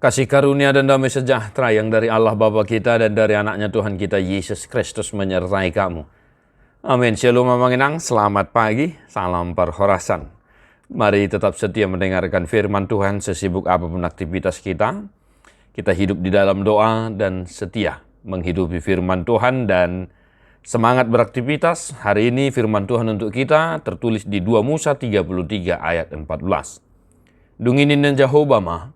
Kasih karunia dan damai sejahtera yang dari Allah Bapa kita dan dari anaknya Tuhan kita Yesus Kristus menyertai kamu. Amin. Shalom Mamang Inang, selamat pagi, salam perhorasan. Mari tetap setia mendengarkan firman Tuhan sesibuk apapun aktivitas kita. Kita hidup di dalam doa dan setia menghidupi firman Tuhan dan semangat beraktivitas. Hari ini firman Tuhan untuk kita tertulis di 2 Musa 33 ayat 14. Dunginin dan Jehovah mah,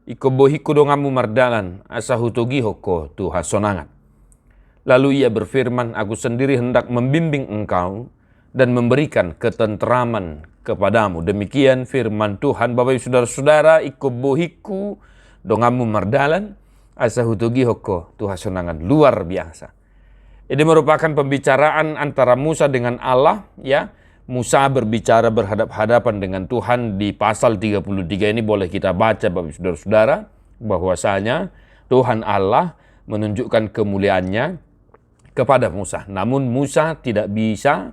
ikobohiku dongamu mardalan, asahutogi hoko Tuhan sonangan. Lalu ia berfirman, aku sendiri hendak membimbing engkau dan memberikan ketenteraman kepadamu. Demikian firman Tuhan. Bapak ibu saudara-saudara, ikobohiku dongamu mardalan, asahutogi hoko Tuhan sonangan. Luar biasa. Ini merupakan pembicaraan antara Musa dengan Allah, ya. Musa berbicara berhadap-hadapan dengan Tuhan di pasal 33 ini boleh kita baca Bapak saudara-saudara bahwasanya Tuhan Allah menunjukkan kemuliaannya kepada Musa. Namun Musa tidak bisa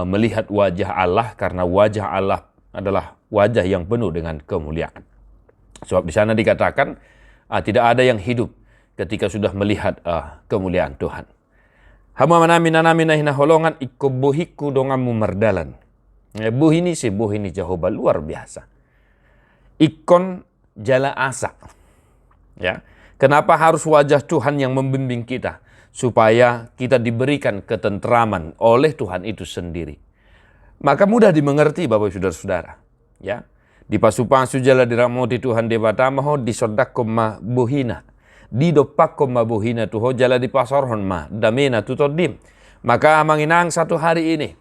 melihat wajah Allah karena wajah Allah adalah wajah yang penuh dengan kemuliaan. Sebab di sana dikatakan tidak ada yang hidup ketika sudah melihat kemuliaan Tuhan. Hama manami nahina holongan ikobohiku dongamu mardalan. Buhini Jehovah luar biasa. Ikon jala asa. Ya. Kenapa harus wajah Tuhan yang membimbing kita? Supaya kita diberikan ketenteraman oleh Tuhan itu sendiri. Maka mudah dimengerti Bapak saudara-saudara. Ya. Di pasu-pasu jala diramoti Tuhan debata maho disodakkom ma buhina. Di dopakkom ma buhina tuho jala di pasorhon ma damena tutodim. Maka manginang satu hari ini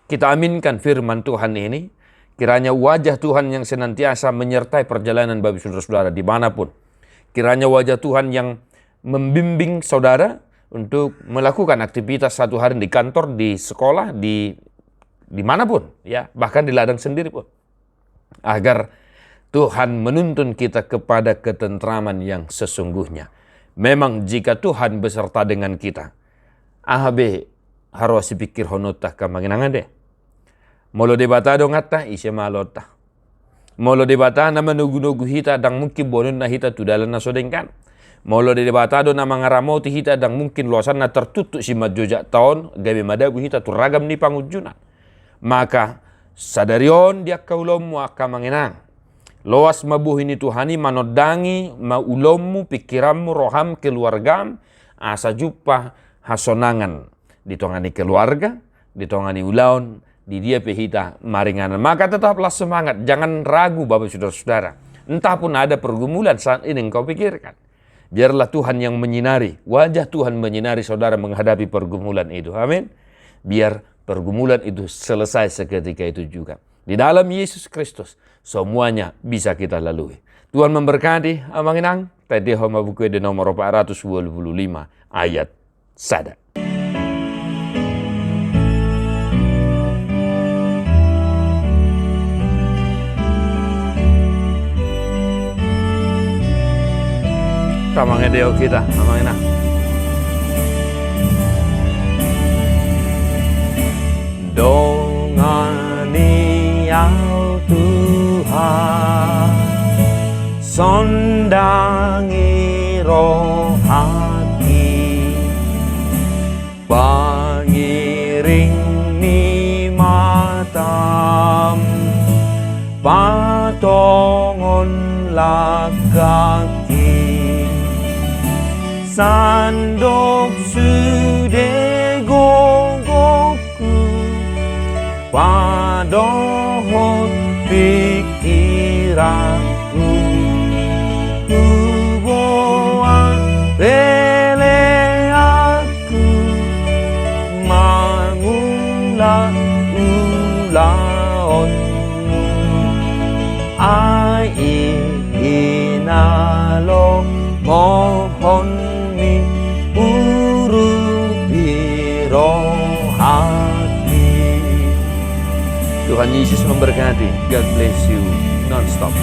kita aminkan firman Tuhan ini. Kiranya wajah Tuhan yang senantiasa menyertai perjalanan Bapak saudara-saudara dimanapun. Kiranya wajah Tuhan yang membimbing saudara untuk melakukan aktivitas satu hari di kantor, di sekolah, di manapun, ya, bahkan di ladang sendiri pun. Agar Tuhan menuntun kita kepada ketenteraman yang sesungguhnya. Memang jika Tuhan beserta dengan kita, ahabe harus pikir honota kamanginangan deh. Molo debata dong ngata isya malota. Molo debata nama nugu-nugu hita dang mungkin bonun na hita tudalan na sodengkan. Molo debata do nama ngaramoti hita dang mungkin luasan na tertutup si majojak tahun gabe madabu hita tu ragam ni pangujunan. Maka sadarion dia kaulomu akamanginang. Loas mabuhini Tuhani manodangi maulommu pikiranmu roham keluargam asa jupa hasonangan ditongani keluarga, ditongani ulaun, di dia pehita maringanan. Maka tetaplah semangat, jangan ragu Bapak saudara-saudara. Entah pun ada pergumulan saat ini engkau pikirkan. Biarlah Tuhan yang menyinari, wajah Tuhan menyinari saudara menghadapi pergumulan itu. Amin. Biar pergumulan itu selesai seketika itu juga. Di dalam Yesus Kristus semuanya bisa kita lalui. Tuhan memberkati. Amanginang. Tadi homa buku di nomor 425 ayat sada. Tamangnya deo kita. Amanginang. Dongani au Tuhan sondangi roh hati pangiring ni matam patongon lakaki sandok sude gogoku padohon pikiranku kuboa pele aku mangula-ulaonmu ai inalo mohon mi urupi rohani. Tuhan Yesus memberkati. God bless you non-stop.